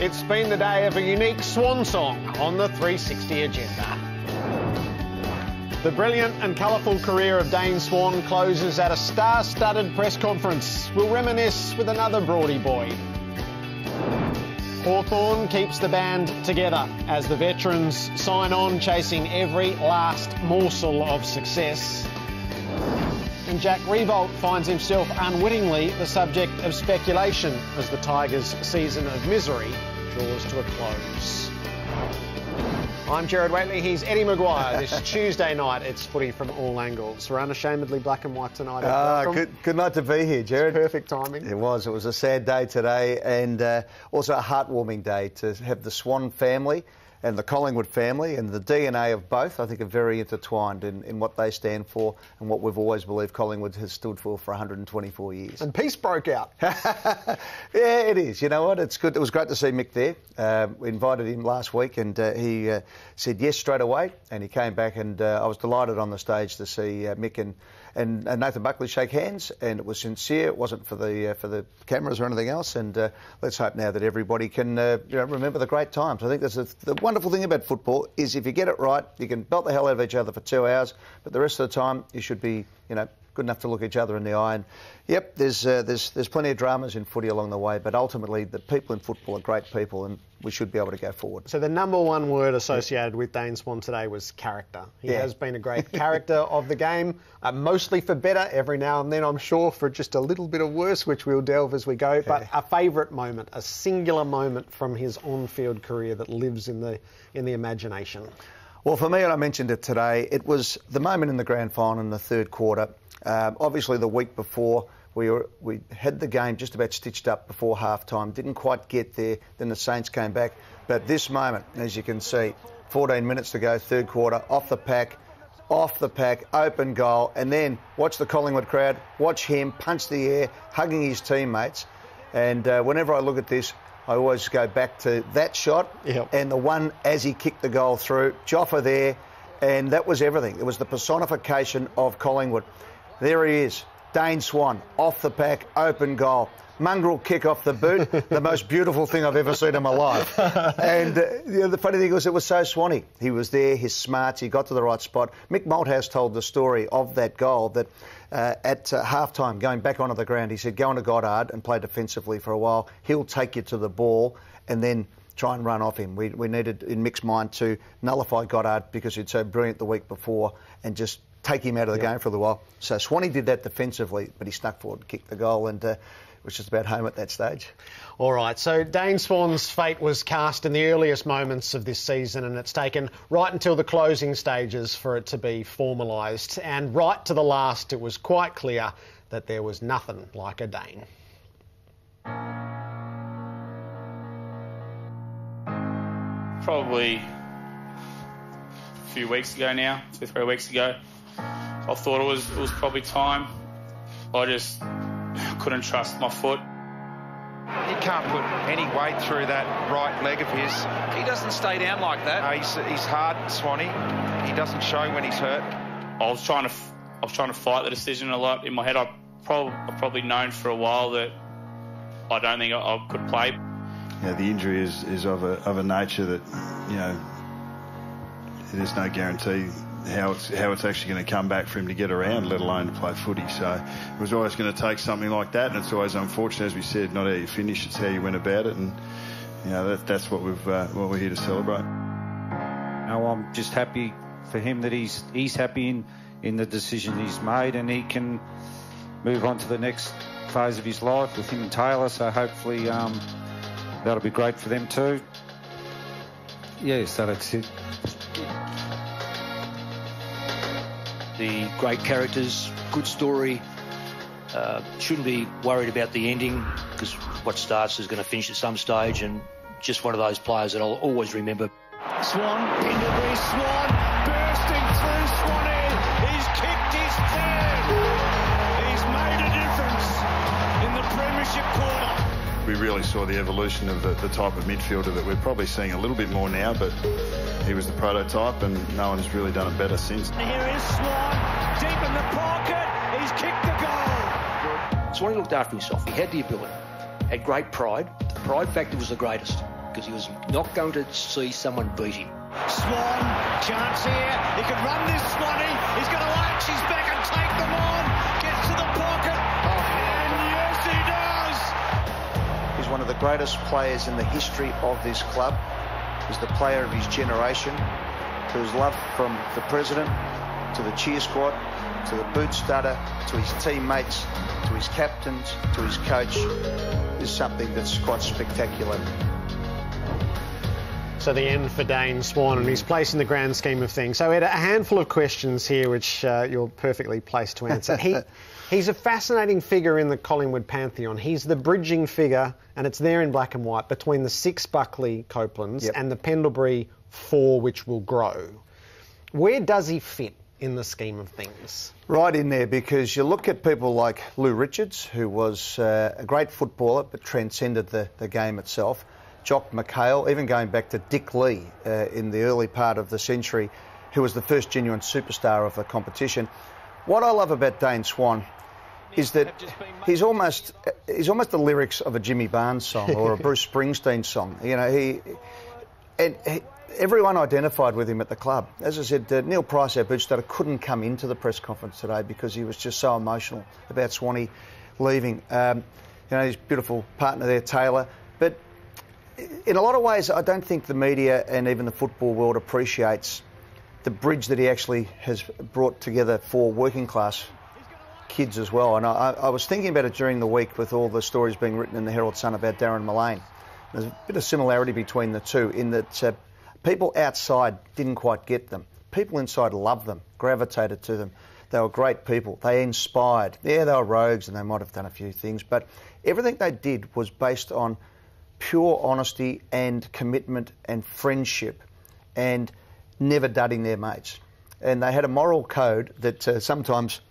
It's been the day of a unique swan song on the 360 agenda. The brilliant and colourful career of Dane Swan closes at a star-studded press conference. We'll reminisce with another Broady boy. Hawthorn keeps the band together as the veterans sign on, chasing every last morsel of success. And Jack Riewoldt finds himself unwittingly the subject of speculation as the Tigers' season of misery draws to a close. I'm Gerard Whateley, he's Eddie McGuire. This Tuesday night, it's footy from all angles. We're unashamedly black and white tonight. Good night to be here, Gerard. Perfect timing. It was a sad day today, and also a heartwarming day to have the Swan family and the Collingwood family, and the DNA of both, I think, are very intertwined in what they stand for and what we've always believed Collingwood has stood for 124 years. And peace broke out. Yeah, it is. You know what? It's good. It was great to see Mick there. We invited him last week, and he said yes straight away, and he came back, and I was delighted on the stage to see Mick and Nathan Buckley shake hands, and it was sincere. It wasn't for the cameras or anything else. And let's hope now that everybody can remember the great times. I think that's the wonderful thing about football is if you get it right, you can belt the hell out of each other for 2 hours, but the rest of the time you should be, good enough to look each other in the eye. And yep, there's plenty of dramas in footy along the way, but ultimately the people in football are great people, and we should be able to go forward. So the number one word associated with Dane Swan today was character. He has been a great character of the game, mostly for better, every now and then I'm sure for just a little bit of worse, which we'll delve as we go. But a favourite moment, a singular moment from his on-field career that lives in the imagination. Well, for me, and I mentioned it today, it was the moment in the grand final in the third quarter. Obviously, the week before, we had the game just about stitched up before half-time. Didn't quite get there. Then the Saints came back. But this moment, as you can see, 14 minutes to go, third quarter, off the pack, open goal. And then watch the Collingwood crowd, watch him punch the air, hugging his teammates. And whenever I look at this, I always go back to that shot and the one as he kicked the goal through. Joffa there, and that was everything. It was the personification of Collingwood. There he is, Dane Swan, off the pack, open goal. Mongrel kick off the boot, the most beautiful thing I've ever seen in my life. And the funny thing was, it was so Swanny. He was there, his smarts, he got to the right spot. Mick Malthouse told the story of that goal that at half-time, going back onto the ground, he said, go on to Goddard and play defensively for a while. He'll take you to the ball and then try and run off him. We needed, in Mick's mind, to nullify Goddard because he'd so brilliant the week before and just take him out of the game for a little while. So Swanee did that defensively, but he snuck forward and kicked the goal, and was just about home at that stage. All right, so Dane Swan's fate was cast in the earliest moments of this season, and it's taken right until the closing stages for it to be formalised. And right to the last, it was quite clear that there was nothing like a Dane. Probably a few weeks ago now, 2-3 weeks ago, I thought it was probably time. I just couldn't trust my foot. He can't put any weight through that right leg of his. He doesn't stay down like that. He's hard, Swanee. He doesn't show when he's hurt. I was trying to fight the decision a lot. In my head, I've probably known for a while that I don't think I could play. Yeah, the injury is of a nature that, there's no guarantee how it's actually going to come back for him to get around, let alone to play footy. So it was always going to take something like that, and it's always unfortunate, as we said, not how you finish, it's how you went about it, and that's what we're here to celebrate. No, I'm just happy for him that he's happy in the decision he's made, and he can move on to the next phase of his life with him and Taylor. So hopefully that'll be great for them too. Yeah, so that's it. The great characters, good story. Shouldn't be worried about the ending because what starts is going to finish at some stage, and just one of those players that I'll always remember. Swan, into the Swan, bursting through Swanee. He's kicked his third. He's made a difference in the premiership quarter. We really saw the evolution of the type of midfielder that we're probably seeing a little bit more now, but he was the prototype and no one has really done it better since. Here is Swan, deep in the pocket, he's kicked the goal. Swanee looked after himself. He had the ability, had great pride. The pride factor was the greatest. because he was not going to see someone beat him. Swan, chance here. He can run this Swanee. He's going to arch his back and take them on. Gets to the pocket. And yes, he does. He's one of the greatest players in the history of this club. He's the player of his generation, whose love from the president to the cheer squad, to the boot stutter, to his teammates, to his captains, to his coach, is something that's quite spectacular. So the end for Dane Swan and his place in the grand scheme of things. So we had a handful of questions here which you're perfectly placed to answer. He's a fascinating figure in the Collingwood pantheon. He's the bridging figure, and it's there in black and white, between the 6 Buckley Copelands and the Pendlebury 4 which will grow. Where does he fit in the scheme of things? Right in there, because you look at people like Lou Richards, who was a great footballer but transcended the game itself. Jock McHale, even going back to Dick Lee in the early part of the century, who was the first genuine superstar of the competition. What I love about Dane Swan is that he's almost the lyrics of a Jimmy Barnes song or a Bruce Springsteen song. You know, everyone identified with him at the club. As I said, Neil Price, our boot starter, couldn't come into the press conference today because he was just so emotional about Swanee leaving. You know, his beautiful partner there, Taylor. But in a lot of ways, I don't think the media and even the football world appreciates the bridge that he actually has brought together for working class kids as well. And I was thinking about it during the week with all the stories being written in the Herald Sun about Darren Mullane. There's a bit of similarity between the two in that people outside didn't quite get them. People inside loved them, gravitated to them. They were great people. They inspired. Yeah, they were rogues and they might have done a few things, but everything they did was based on pure honesty and commitment and friendship and never dudding their mates. And they had a moral code that sometimes,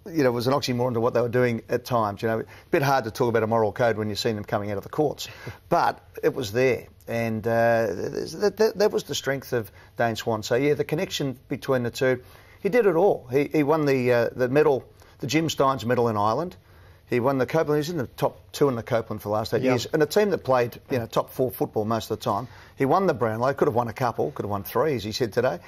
you know, was an oxymoron to what they were doing at times. You know, a bit hard to talk about a moral code when you've seen them coming out of the courts. But it was there. And that was the strength of Dane Swan. So, yeah, the connection between the two, he did it all. He won the medal, the Jim Steins medal in Ireland. He won the Copeland. He was in the top 2 in the Copeland for the last 8 years. And a team that played, you know, top 4 football most of the time. He won the Brownlow. Could have won a couple. Could have won 3, as he said today.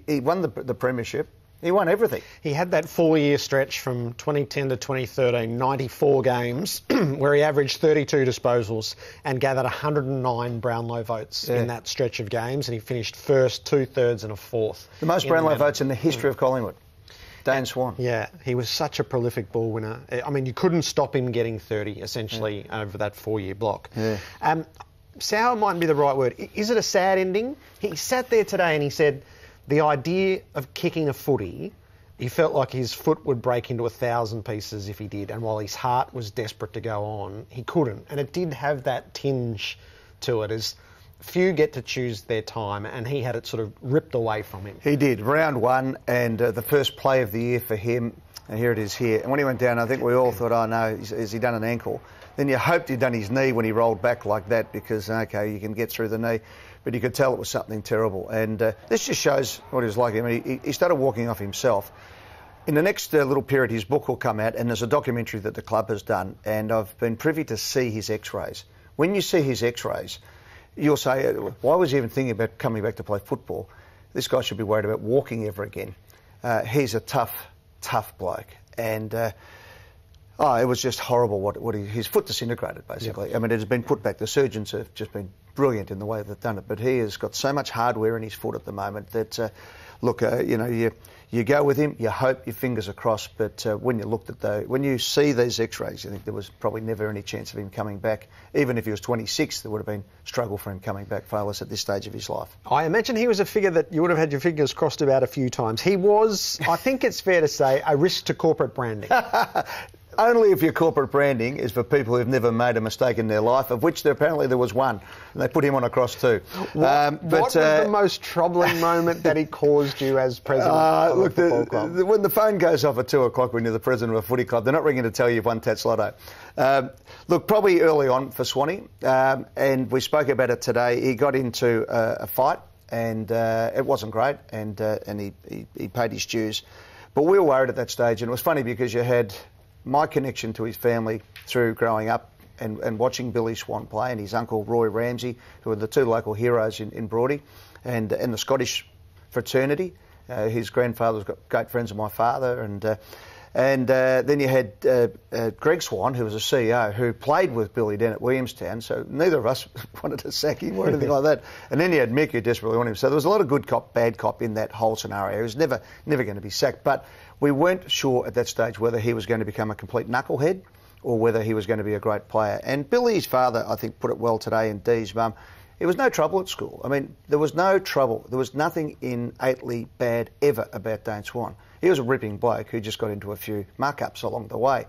He won the premiership. He won everything. He had that 4-year stretch from 2010 to 2013, 94 games, where he averaged 32 disposals and gathered 109 Brownlow votes in that stretch of games, and he finished first, 2/3 and a 4th. The most Brownlow votes in the history of Collingwood. Dane Swan. Yeah, he was such a prolific ball winner. I mean, you couldn't stop him getting 30, essentially, over that 4-year block. Yeah. Sour mightn't be the right word. Is it a sad ending? He sat there today and he said the idea of kicking a footy, he felt like his foot would break into 1,000 pieces if he did, and while his heart was desperate to go on, he couldn't. And it did have that tinge to it, as few get to choose their time, and he had it sort of ripped away from him. He did. Round 1 and the first play of the year for him, and here it is here. And when he went down, I think we all thought, oh no, has he done an ankle? Then you hoped he'd done his knee when he rolled back like that, because, okay, you can get through the knee. But you could tell it was something terrible. And this just shows what he was like. I mean, he started walking off himself. In the next little period, his book will come out, and there's a documentary that the club has done, and I've been privy to see his x-rays. When you see his x-rays, you'll say, why was he even thinking about coming back to play football? This guy should be worried about walking ever again. He's a tough bloke. And it was just horrible his foot disintegrated, basically. Yep. I mean, it has been put back. The surgeons have just been brilliant in the way they've done it. But he has got so much hardware in his foot at the moment that, look, you know, you go with him, you hope your fingers are crossed, but when you see these x-rays, you think there was probably never any chance of him coming back. Even if he was 26, there would have been struggle for him coming back, failures at this stage of his life. I imagine he was a figure that you would have had your fingers crossed about a few times. He was, I think it's fair to say, a risk to corporate branding. Only if your corporate branding is for people who've never made a mistake in their life, of which apparently there was one, and they put him on a cross too. What was the most troubling moment that he caused you as president of a football club? When the phone goes off at 2 o'clock when you're the president of a footy club, they're not ringing to tell you you've won Tats Lotto. Look, probably early on for Swanee, and we spoke about it today. He got into a fight, and it wasn't great, and he paid his dues. But we were worried at that stage, and it was funny because you had my connection to his family through growing up and watching Billy Swan play, and his uncle Roy Ramsey, who are the two local heroes in Broady, and the Scottish fraternity. His grandfather's got great friends of my father, and then you had Greg Swan, who was a CEO, who played with Billy down at Williamstown, so neither of us wanted to sack him or anything like that. And then you had Mick, who desperately wanted him. So there was a lot of good cop, bad cop in that whole scenario. He was never going to be sacked. But we weren't sure at that stage whether he was going to become a complete knucklehead or whether he was going to be a great player. And Billy's father, I think, put it well today, and Dee's mum. It was no trouble at school. I mean, there was no trouble. There was nothing in Aitley bad ever about Dane Swan. He was a ripping bloke who just got into a few muck-ups along the way.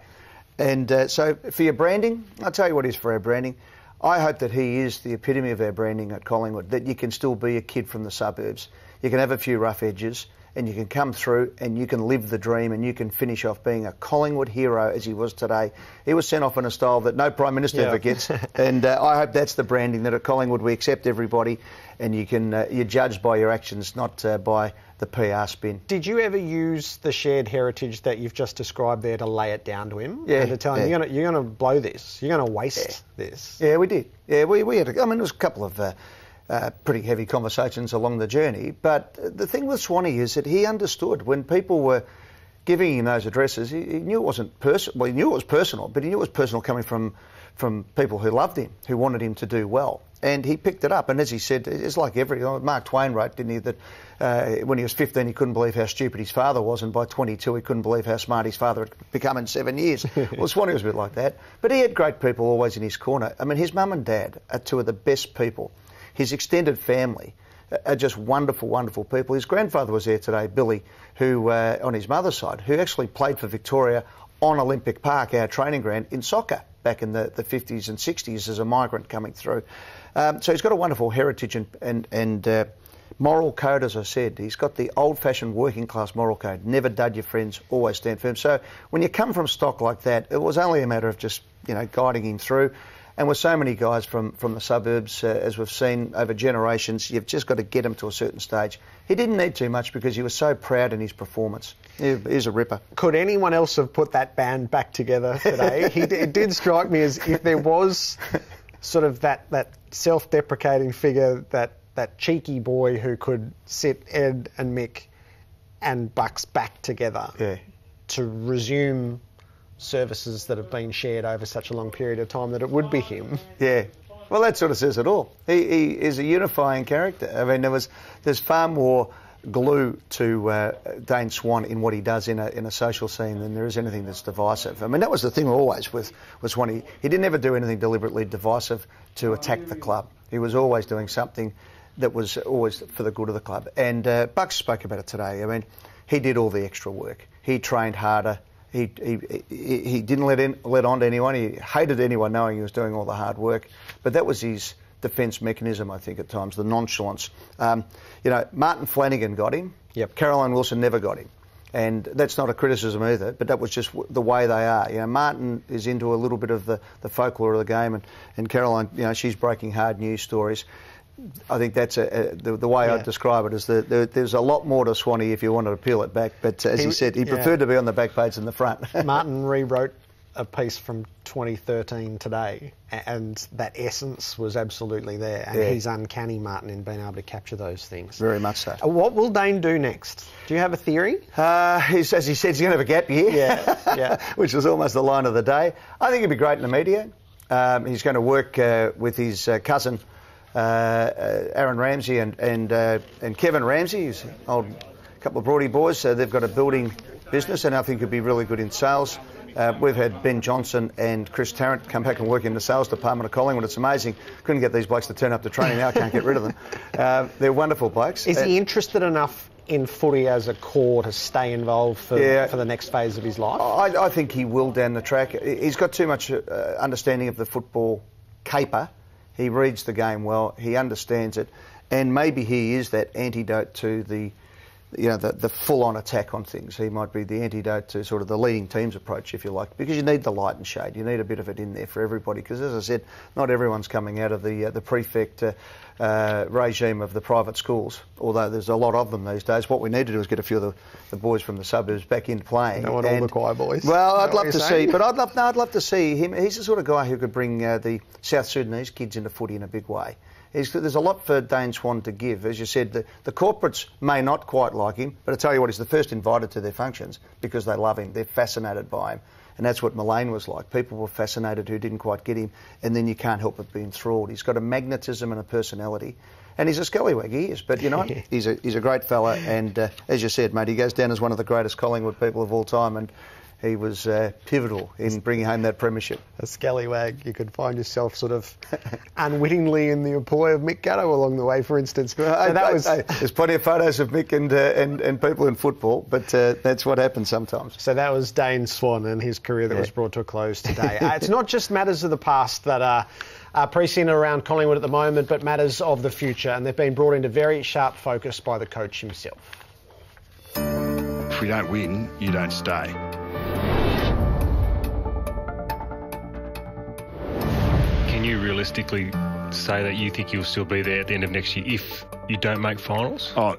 And so for your branding, I'll tell you what it is for our branding. I hope that he is the epitome of our branding at Collingwood, that you can still be a kid from the suburbs. You can have a few rough edges, and you can come through and you can live the dream, and you can finish off being a Collingwood hero as he was today. He was sent off in a style that no Prime Minister ever gets, and I hope that's the branding, that at Collingwood we accept everybody, and you're judged by your actions, not by the PR spin. Did you ever use the shared heritage that you've just described there to lay it down to him? Yeah. And to tell him, you're going to blow this, you're going to waste this? Yeah, we did. Yeah, we had, there was a couple of pretty heavy conversations along the journey, but the thing with Swanee is that he understood when people were giving him those addresses, he knew it wasn't personal. Well, he knew it was personal, but he knew it was personal coming from people who loved him, who wanted him to do well. And he picked it up, and as he said, it's like Mark Twain wrote, didn't he, that when he was 15 he couldn't believe how stupid his father was, and by 22 he couldn't believe how smart his father had become in 7 years. Well, Swanee was a bit like that, but he had great people always in his corner. I mean, his mum and dad are two of the best people. His extended family are just wonderful, wonderful people. His grandfather was there today, Billy, who, on his mother's side, who actually played for Victoria on Olympic Park, our training ground, in soccer back in the 50s and 60s as a migrant coming through. So he's got a wonderful heritage and moral code, as I said. He's got the old-fashioned working-class moral code. Never dud your friends, always stand firm. So when you come from stock like that, it was only a matter of just, guiding him through. And with so many guys from the suburbs, as we've seen over generations, you've just got to get him to a certain stage. He didn't need too much because he was so proud in his performance. He's a ripper. Could anyone else have put that band back together today? It did strike me as if there was sort of that self-deprecating figure, that cheeky boy who could sit Ed and Mick and Bucks back together to resume services that have been shared over such a long period of time, that it would be him. Yeah. Well, that sort of says it all. He is a unifying character. I mean, there's far more glue to Dane Swan in what he does in a social scene than there is anything that's divisive. I mean, that was the thing always with Swan. He didn't ever do anything deliberately divisive to attack the club. He was always doing something that was always for the good of the club. And Bucks spoke about it today. I mean, he did all the extra work. He trained harder. He didn't let on to anyone. He hated anyone knowing he was doing all the hard work. But that was his defence mechanism, I think, at times, the nonchalance. Martin Flanagan got him. Yep. Caroline Wilson never got him. And that's not a criticism either, but that was just the way they are. Martin is into a little bit of the folklore of the game, and Caroline, she's breaking hard news stories. I think that's the way I'd describe it is that there's a lot more to Swanee if you wanted to peel it back. But as he said, he preferred to be on the back page than the front. Martin rewrote a piece from 2013 today, and that essence was absolutely there. And he's uncanny, Martin, in being able to capture those things. Very much so. What will Dane do next? Do you have a theory? As he said, he's going to have a gap year. Yeah. Which was almost the line of the day. I think he'd be great in the media. He's going to work with his cousin, Aaron Ramsey and Kevin Ramsey, who's an old couple of Broady boys. So they've got a building business, and I think he'd be really good in sales. We've had Ben Johnson and Chris Tarrant come back and work in the sales department of Collingwood. It's amazing. Couldn't get these blokes to turn up to training. Now I can't get rid of them. They're wonderful blokes. Is he interested enough in footy as a core to stay involved for the next phase of his life? I think he will down the track. He's got too much understanding of the football caper. He reads the game well. He understands it. And maybe he is that antidote to the the full-on attack on things. He might be the antidote to sort of the leading teams approach, if you like, because you need the light and shade. You need a bit of it in there for everybody, because, as I said, not everyone's coming out of the prefect regime of the private schools, although there's a lot of them these days. What we need to do is get a few of the boys from the suburbs back in playing. Don't want all the choir boys. Well, I'd love to see, but I'd love to see him. He's the sort of guy who could bring the South Sudanese kids into footy in a big way. There's a lot for Dane Swan to give. As you said, the corporates may not quite like him, but I tell you what, he's the first invited to their functions because they love him. They're fascinated by him. And that's what Mullane was like. People were fascinated who didn't quite get him, and then you can't help but be enthralled. He's got a magnetism and a personality, and he's a scallywag, he is. But, you know, he's a great fella, and as you said, mate, he goes down as one of the greatest Collingwood people of all time, and he was pivotal in bringing home that premiership. A scallywag. You could find yourself sort of unwittingly in the employ of Mick Gatto along the way, for instance. There's plenty of photos of Mick and people in football, but that's what happens sometimes. So that was Dane Swan and his career that was brought to a close today. It's not just matters of the past that are prescient around Collingwood at the moment, but matters of the future, and they've been brought into very sharp focus by the coach himself. If we don't win, you don't stay. Can you realistically say that you think you'll still be there at the end of next year if you don't make finals? Oh,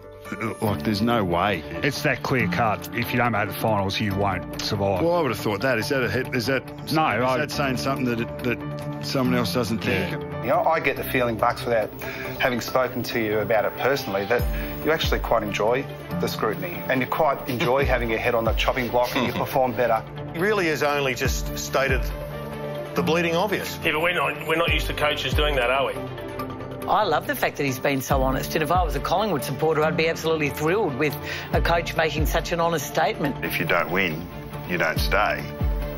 like there's no way. It's that clear cut. If you don't make the finals, you won't survive. Well, I would have thought that. Is that saying something that someone else doesn't think? You know, I get the feeling, Bucks, without having spoken to you about it personally, that you actually quite enjoy the scrutiny and you quite enjoy having your head on the chopping block and you perform better. He really has only just stated the bleeding obvious. Yeah, but we're not used to coaches doing that, are we? I love the fact that he's been so honest, and if I was a Collingwood supporter, I'd be absolutely thrilled with a coach making such an honest statement. If you don't win, you don't stay.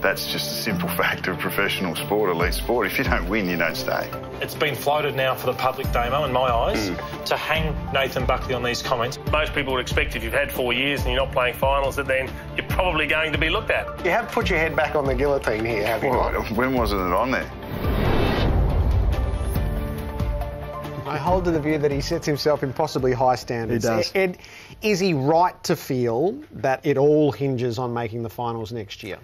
That's just a simple fact of professional sport, elite sport. If you don't win, you don't stay. It's been floated now for the public, Damo, in my eyes, to hang Nathan Buckley on these comments. Most people would expect if you've had 4 years and you're not playing finals that then you're probably going to be looked at. You have put your head back on the guillotine here, have you not? When wasn't it on there? I hold to the view that he sets himself impossibly high standards. He does. Ed, is he right to feel that it all hinges on making the finals next year?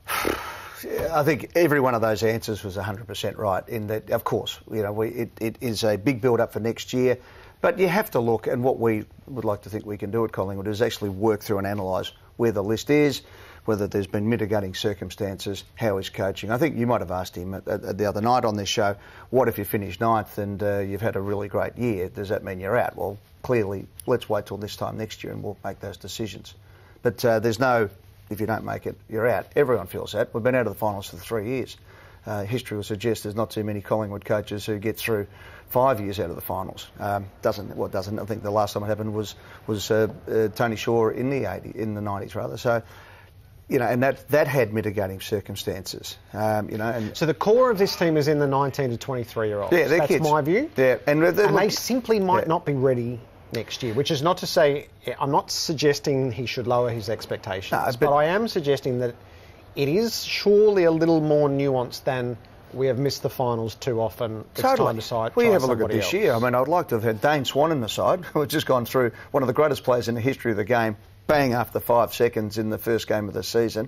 I think every one of those answers was 100% right in that, of course, you know, it is a big build-up for next year, but you have to look, and what we would like to think we can do at Collingwood is actually work through and analyse where the list is, whether there's been mitigating circumstances, how he's coaching. I think you might have asked him the other night on this show, what if you finish 9th and you've had a really great year? Does that mean you're out? Well, clearly, let's wait till this time next year and we'll make those decisions. But there's no, if you don't make it, you're out. Everyone feels that. We've been out of the finals for 3 years. History will suggest there's not too many Collingwood coaches who get through 5 years out of the finals. I think the last time it happened was Tony Shaw in the 90s rather. So, you know, and that had mitigating circumstances. You know, and so the core of this team is in the 19 to 23-year-olds. Yeah, they're That's kids. my view. Yeah, and they simply might not be ready next year, which is not to say, I'm not suggesting he should lower his expectations, but I am suggesting that it is surely a little more nuanced than we have missed the finals too often. It's time to decide. Well, you have a look at this year. I mean, I'd like to have had Dane Swan in the side, who had just gone through one of the greatest players in the history of the game, bang after 5 seconds in the first game of the season.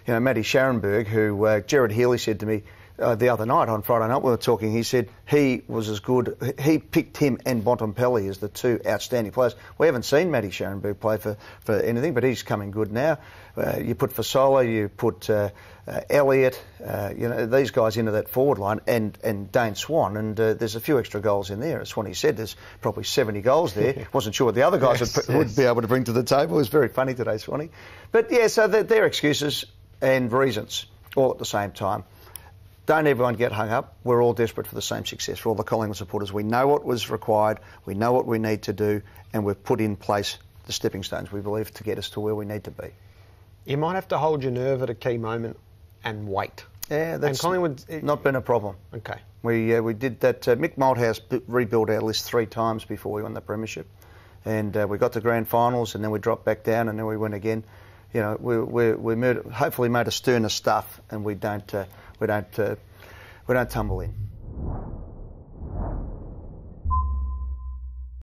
You know, Matty Scharenberg, who Gerard Healy said to me the other night on Friday night, we were talking, he said he was as good, he picked him and Bontempelli as the two outstanding players. We haven't seen Matty Scharenberg play for anything, but he's coming good now. You put Fasola, you put Elliott, you know, these guys into that forward line, and Dane Swan, and there's a few extra goals in there. As Swanee said, there's probably 70 goals there. Wasn't sure what the other guys would be able to bring to the table. It was very funny today, Swanee. But yeah, so they're excuses and reasons all at the same time. Don't everyone get hung up. We're all desperate for the same success. For all the Collingwood supporters, we know what was required, we know what we need to do, and we've put in place the stepping stones, we believe, to get us to where we need to be. You might have to hold your nerve at a key moment and wait. Yeah, that's not been a problem. Okay. We did that. Mick Malthouse rebuilt our list 3 times before we won the premiership, and we got to grand finals, and then we dropped back down, and then we went again. You know, we hopefully made a sterner stuff, and we don't tumble in.